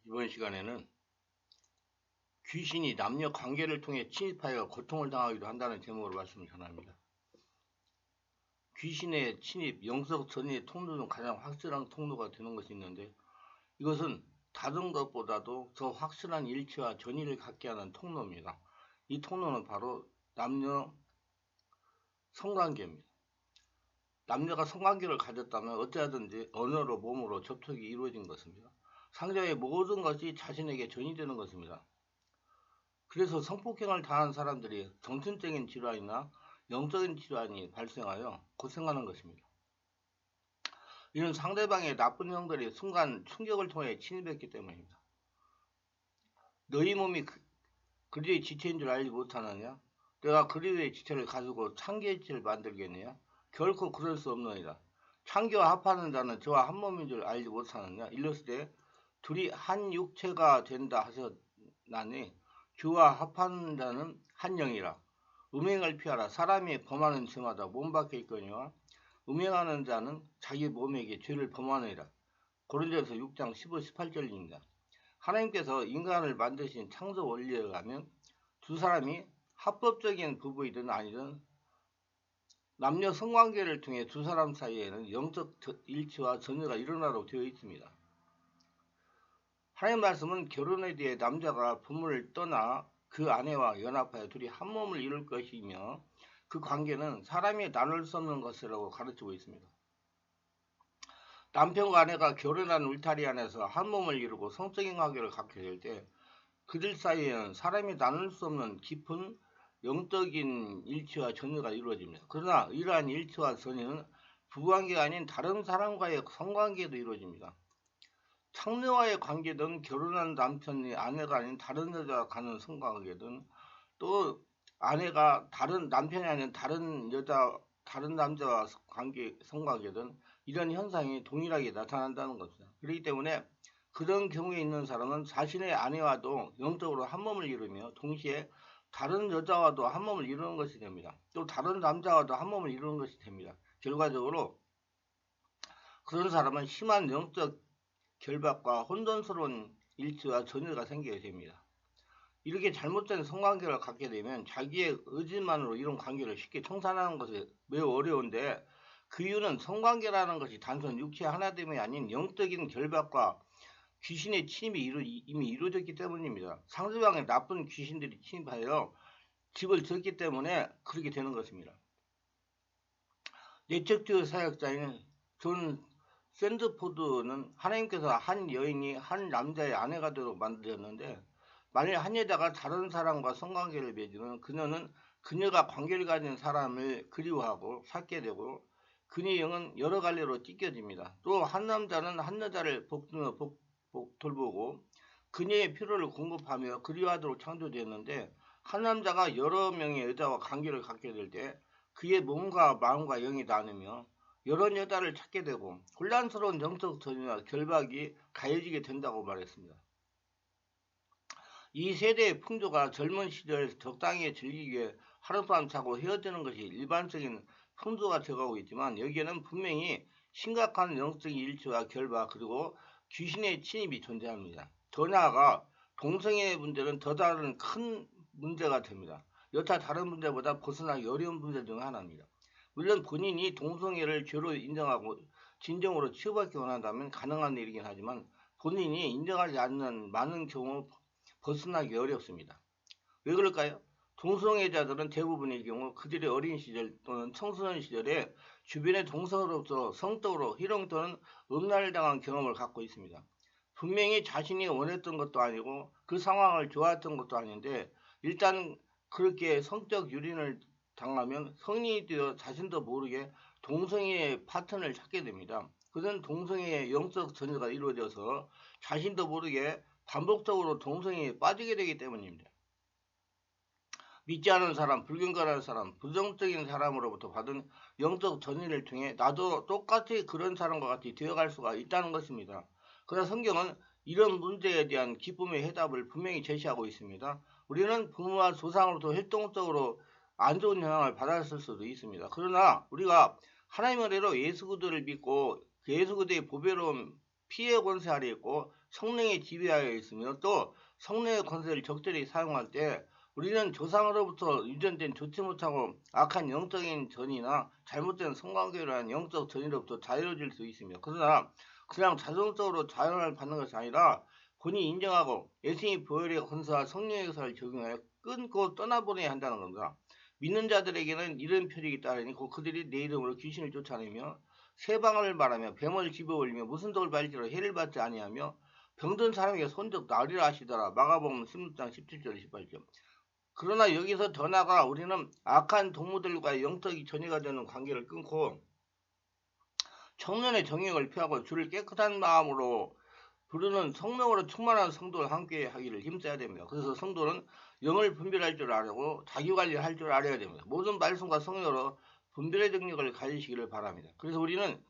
이번 시간에는 귀신이 남녀 관계를 통해 침입하여 고통을 당하기도 한다는 제목으로 말씀을 전합니다. 귀신의 침입, 영적 전이의 통로 중 가장 확실한 통로가 되는 것이 있는데, 이것은 다른 것보다도 더 확실한 일치와 전이를 갖게 하는 통로입니다. 이 통로는 바로 남녀 성관계입니다. 남녀가 성관계를 가졌다면 어찌하든지 언어로 몸으로 접촉이 이루어진 것입니다. 상대의 모든 것이 자신에게 전이 되는 것입니다. 그래서 성폭행을 당한 사람들이 정신적인 질환이나 영적인 질환이 발생하여 고생하는 것입니다. 이는 상대방의 나쁜 형들이 순간 충격을 통해 침입했기 때문입니다. 너희 몸이 그리의 지체인 줄 알지 못하느냐? 내가 그리의 지체를 가지고 창기의 지체를 만들겠느냐? 결코 그럴 수 없느니라. 창기와 합하는 자는 저와 한 몸인 줄 알지 못하느냐? 일렀을 둘이 한 육체가 된다 하셨나니 주와 합하는 자는 한 영이라. 음행을 피하라. 사람이 범하는 죄마다 몸 밖에 있거니와 음행하는 자는 자기 몸에게 죄를 범하느니라. 고린도전서 6장 15, 18절입니다. 하나님께서 인간을 만드신 창조 원리에 가면 두 사람이 합법적인 부부이든 아니든 남녀 성관계를 통해 두 사람 사이에는 영적 일치와 전율가 일어나도록 되어 있습니다. 하나님 말씀은 결혼에 대해 남자가 부모를 떠나 그 아내와 연합하여 둘이 한 몸을 이룰 것이며 그 관계는 사람이 나눌 수 없는 것이라고 가르치고 있습니다. 남편과 아내가 결혼한 울타리 안에서 한 몸을 이루고 성적인 관계를 갖게 될 때 그들 사이에는 사람이 나눌 수 없는 깊은 영적인 일치와 전율가 이루어집니다. 그러나 이러한 일치와 전율은 부부관계가 아닌 다른 사람과의 성관계도 이루어집니다. 창녀와의 관계든 결혼한 남편이 아내가 아닌 다른 여자와 가는 성관계든 또 아내가 남편이 아닌 다른 남자와 성관계든 이런 현상이 동일하게 나타난다는 것입니다. 그렇기 때문에 그런 경우에 있는 사람은 자신의 아내와도 영적으로 한 몸을 이루며 동시에 다른 여자와도 한 몸을 이루는 것이 됩니다. 또 다른 남자와도 한 몸을 이루는 것이 됩니다. 결과적으로 그런 사람은 심한 영적 결박과 혼돈스러운 일치와 전율가 생기게 됩니다. 이렇게 잘못된 성관계를 갖게 되면 자기의 의지만으로 이런 관계를 쉽게 청산하는 것이 매우 어려운데, 그 이유는 성관계라는 것이 단순 육체 하나됨이 아닌 영적인 결박과 귀신의 침입이 이미 이루어졌기 때문입니다. 상대방의 나쁜 귀신들이 침입하여 집을 지었기 때문에 그렇게 되는 것입니다. 내적주의 사역자인 존 샌드포드는 하나님께서 한 여인이 한 남자의 아내가 되도록 만드셨는데, 만일 한 여자가 다른 사람과 성관계를 맺으면 그녀는 그녀가 관계를 가진 사람을 그리워하고 찾게 되고 그녀의 영은 여러 갈래로 찢겨집니다. 또 한 남자는 한 여자를 돌보고 그녀의 필요를 공급하며 그리워하도록 창조되었는데, 한 남자가 여러 명의 여자와 관계를 갖게 될 때 그의 몸과 마음과 영이 나누며 여러 여자를 찾게 되고 혼란스러운 영적 전이나 결박이 가해지게 된다고 말했습니다. 이 세대의 풍조가 젊은 시절에서 적당히 즐기기 위해 하룻밤 자고 헤어지는 것이 일반적인 풍조가 되어가고 있지만, 여기에는 분명히 심각한 영적인 일치와 결박 그리고 귀신의 침입이 존재합니다. 더 나아가 동성애의 문제는 더 다른 큰 문제가 됩니다. 여타 다른 문제보다 벗어나기 어려운 문제 중 하나입니다. 물론 본인이 동성애를 죄로 인정하고 진정으로 치유받기 원한다면 가능한 일이긴 하지만, 본인이 인정하지 않는 많은 경우 벗어나기 어렵습니다. 왜 그럴까요? 동성애자들은 대부분의 경우 그들의 어린 시절 또는 청소년 시절에 주변의 동성으로부터 성적으로 희롱 또는 음란을 당한 경험을 갖고 있습니다. 분명히 자신이 원했던 것도 아니고 그 상황을 좋아했던 것도 아닌데, 일단 그렇게 성적 유린을 당하면 성인이 되어 자신도 모르게 동성애의 파트너를 찾게 됩니다. 그는 동성애의 영적 전이가 이루어져서 자신도 모르게 반복적으로 동성애에 빠지게 되기 때문입니다. 믿지 않은 사람, 불경건한 사람, 부정적인 사람으로부터 받은 영적 전이를 통해 나도 똑같이 그런 사람과 같이 되어갈 수가 있다는 것입니다. 그러나 성경은 이런 문제에 대한 기쁨의 해답을 분명히 제시하고 있습니다. 우리는 부모와 조상으로부터 활동적으로 안 좋은 영향을 받았을 수도 있습니다. 그러나 우리가 하나님의 은혜로 예수 그리스도를 믿고 그 예수 그리스도의 보배로운 피해 권세 아래 있고 성령의 지배하에 있으며 또 성령의 권세를 적절히 사용할 때 우리는 조상으로부터 유전된 좋지 못하고 악한 영적인 전이나 잘못된 성관계로 한 영적 전이로부터 자유로워질 수 있으며 그러나 그냥 자동적으로 자연을 받는 것이 아니라 본인이 인정하고 예수님이 보혈의 권세와 성령의 역사를 적용하여 끊고 떠나보내야 한다는 겁니다. 믿는 자들에게는 이런 표적이 따르니 그들이 내 이름으로 귀신을 쫓아내며 세방을 말하며 뱀을 집어올리며 무슨 독을 발지로 해를 받지 아니하며 병든 사람에게 손적 나으리라 하시더라. 마가복음 16장 17절 18절. 그러나 여기서 더 나아가 우리는 악한 동무들과 영적이 전이가 되는 관계를 끊고 청년의 정욕을 피하고 주를 깨끗한 마음으로 부르는 성령으로 충만한 성도를 함께 하기를 힘써야 됩니다. 그래서 성도는 영을 분별할 줄 알고 자기관리를 할 줄 알아야 됩니다. 모든 말씀과 성령으로 분별의 능력을 가지시기를 바랍니다. 그래서 우리는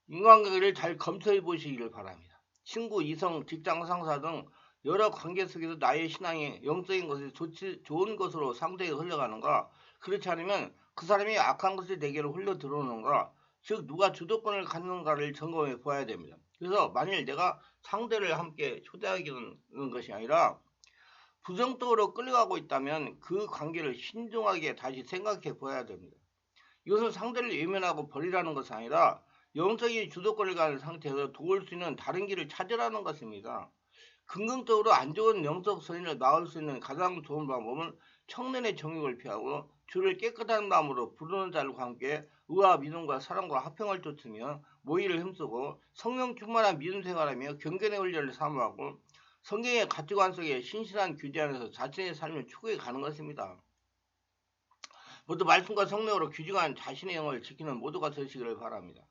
인간관계를 잘 검토해 보시기를 바랍니다. 친구, 이성, 직장 상사 등 여러 관계 속에서 나의 신앙이 영적인 것이 좋은 것으로 상대에 흘러가는가, 그렇지 않으면 그 사람이 악한 것이 내게로 흘러 들어오는가, 즉 누가 주도권을 갖는가를 점검해 보아야 됩니다. 그래서 만일 내가 상대를 함께 초대하기는 것이 아니라 부정적으로 끌려가고 있다면 그 관계를 신중하게 다시 생각해 보아야 됩니다. 이것은 상대를 외면하고 버리라는 것이 아니라 영적인 주도권을 가진 상태에서 도울 수 있는 다른 길을 찾으라는 것입니다. 긍정적으로 안 좋은 영적 선인을 막을 수 있는 가장 좋은 방법은 청년의 정욕을 피하고 주를 깨끗한 마음으로 부르는 자들과 함께 의와 믿음과 사랑과 화평을 쫓으며 모의를 힘쓰고 성령 충만한 믿음 생활하며 경건의 훈련을 사모하고 성경의 가치관 속에 신실한 규제 안에서 자신의 삶을 추구해 가는 것입니다. 모두 말씀과 성령으로 규정한 자신의 영을 지키는 모두가 되시기를 바랍니다.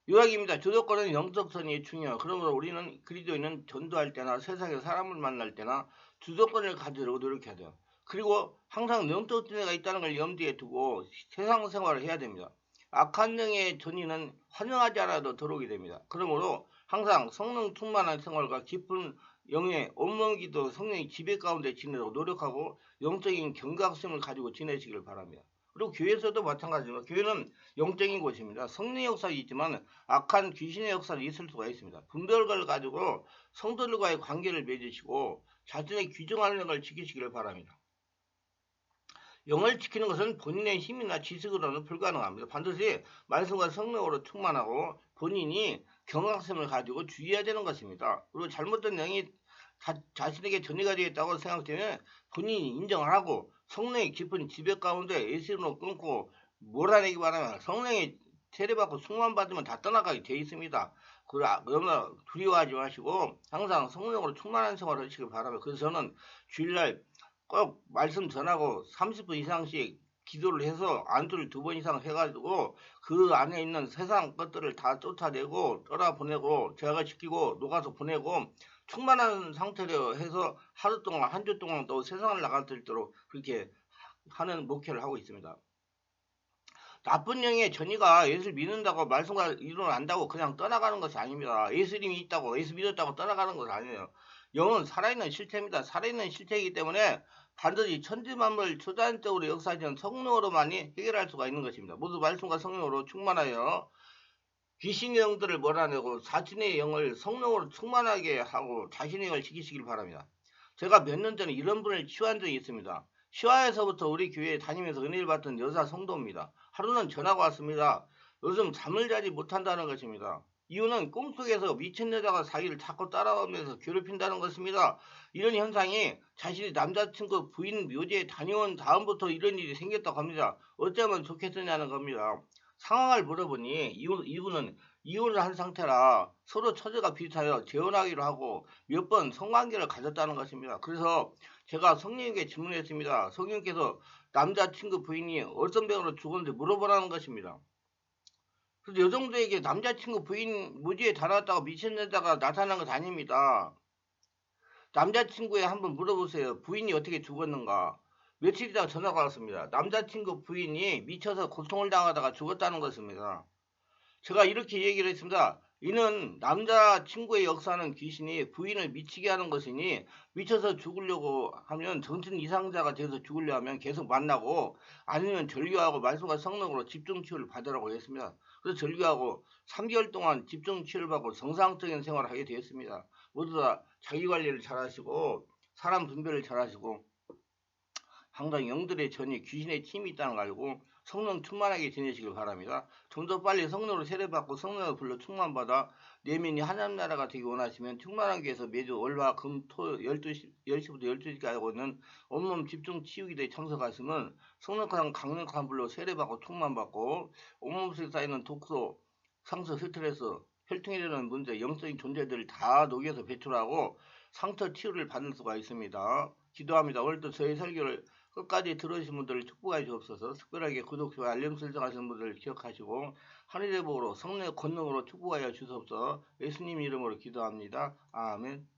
요약입니다. 주도권은 영적 선이 중요해요. 그러므로 우리는 그리스도인은 전도할 때나 세상에 사람을 만날 때나 주도권을 가지려고 노력해야 돼요. 그리고 항상 영적 지혜가 있다는 걸 염두에 두고 세상 생활을 해야 됩니다. 악한 영의 전이는 환영하지 않아도 들어오게 됩니다. 그러므로 항상 성령 충만한 생활과 깊은 영의 온몸기도 성령의 지배 가운데 지내도록 노력하고 영적인 경각심을 가지고 지내시길 바랍니다. 그리고 교회에서도 마찬가지입니다. 교회는 영적인 곳입니다. 성령의 역사가 있지만 악한 귀신의 역사도 있을 수가 있습니다. 분별을 가지고 성도들과의 관계를 맺으시고 자신의 규정하는 걸 지키시기를 바랍니다. 영을 지키는 것은 본인의 힘이나 지식으로는 불가능합니다. 반드시 말씀과 성령으로 충만하고 본인이 경각심을 가지고 주의해야 되는 것입니다. 그리고 잘못된 영이 자신에게 전이가 되었다고 생각되면 본인이 인정을 하고 성령의 깊은 지배 가운데 예수로 끊고 몰아내기 바라면 성령의 세례받고 충만받으면 다 떠나가게 되어 있습니다. 너무 두려워하지 마시고 항상 성령으로 충만한 생활을 하시길 바랍니다. 그래서 저는 주일날 꼭 말씀 전하고 30분 이상씩 기도를 해서 안수를 2번 이상 해가지고 그 안에 있는 세상 것들을 다 쫓아내고 떠나보내고 제거시키고 녹아서 보내고 충만한 상태로 해서 하루 동안 한 주 동안 또 세상을 나갈 수 있도록 그렇게 하는 목회를 하고 있습니다. 나쁜 영의 전이가 예수를 믿는다고 말씀과 이론을 안다고 그냥 떠나가는 것이 아닙니다. 예수님이 있다고 예수 믿었다고 떠나가는 것이 아니에요. 영은 살아있는 실체입니다. 살아있는 실체이기 때문에 반드시 천지만물 초자연적으로 역사하시는 성령으로만이 해결할 수가 있는 것입니다. 모두 말씀과 성령으로 충만하여 귀신의 영들을 몰아내고 자신의 영을 성령으로 충만하게 하고 자신의 영을 지키시길 바랍니다. 제가 몇 년 전에 이런 분을 치유한 적이 있습니다. 시화에서부터 우리 교회에 다니면서 은혜를 받던 여자 성도입니다. 하루는 전화가 왔습니다. 요즘 잠을 자지 못한다는 것입니다. 이유는 꿈속에서 미친 여자가 자기를 자꾸 따라오면서 괴롭힌다는 것입니다. 이런 현상이 자신이 남자친구 부인 묘지에 다녀온 다음부터 이런 일이 생겼다고 합니다. 어쩌면 좋겠느냐는 겁니다. 상황을 물어보니 이분은 이혼을 한 상태라 서로 처제가 비슷하여 재혼하기로 하고 몇 번 성관계를 가졌다는 것입니다. 그래서 제가 성령님께 질문했습니다. 성령님께서 남자친구 부인이 어떤 병으로 죽었는지 물어보라는 것입니다. 그래서 여성들에게 남자친구 부인 무지에 달았다고 미친 여자가 나타난 것 아닙니다. 남자친구에 한번 물어보세요. 부인이 어떻게 죽었는가. 며칠 있다가 전화가 왔습니다. 남자친구 부인이 미쳐서 고통을 당하다가 죽었다는 것입니다. 제가 이렇게 얘기를 했습니다. 이는 남자 친구의 역사는 귀신이 부인을 미치게 하는 것이니 미쳐서 죽으려고 하면 정신 이상자가 돼서 죽으려 하면 계속 만나고 아니면 절규하고 말씀과 성령으로 집중 치유를 받으라고 했습니다. 그래서 절규하고 3개월 동안 집중 치유를 받고 정상적인 생활을 하게 되었습니다. 모두 다 자기 관리를 잘 하시고 사람 분별을 잘 하시고 항상 영들의 전이 귀신의 팀이 있다는 걸 알고 성령 충만하게 지내시길 바랍니다. 좀 더 빨리 성령으로 세례받고 성령을 불러 충만받아 내면이 하나님 나라가 되기 원하시면 충만한 교회에서 매주 월화 금토 10시부터 12시까지 하고 있는 온몸 집중 치유기도에 참석하시면 성령과랑 강력한 불로 세례받고 충만받고 온몸 속에 쌓이는 독소, 상처, 스트레스, 혈통에 대한 문제, 영적인 존재들을 다 녹여서 배출하고 상처 치유를 받을 수가 있습니다. 기도합니다. 오늘도 저희 설교를 끝까지 들으신 분들을 축복해 주옵소서. 특별하게 구독, 좋아요, 알림 설정하시는 분들 기억하시고 하늘의 복으로 성령의 권능으로 축복하여 주옵소서. 예수님 이름으로 기도합니다. 아멘.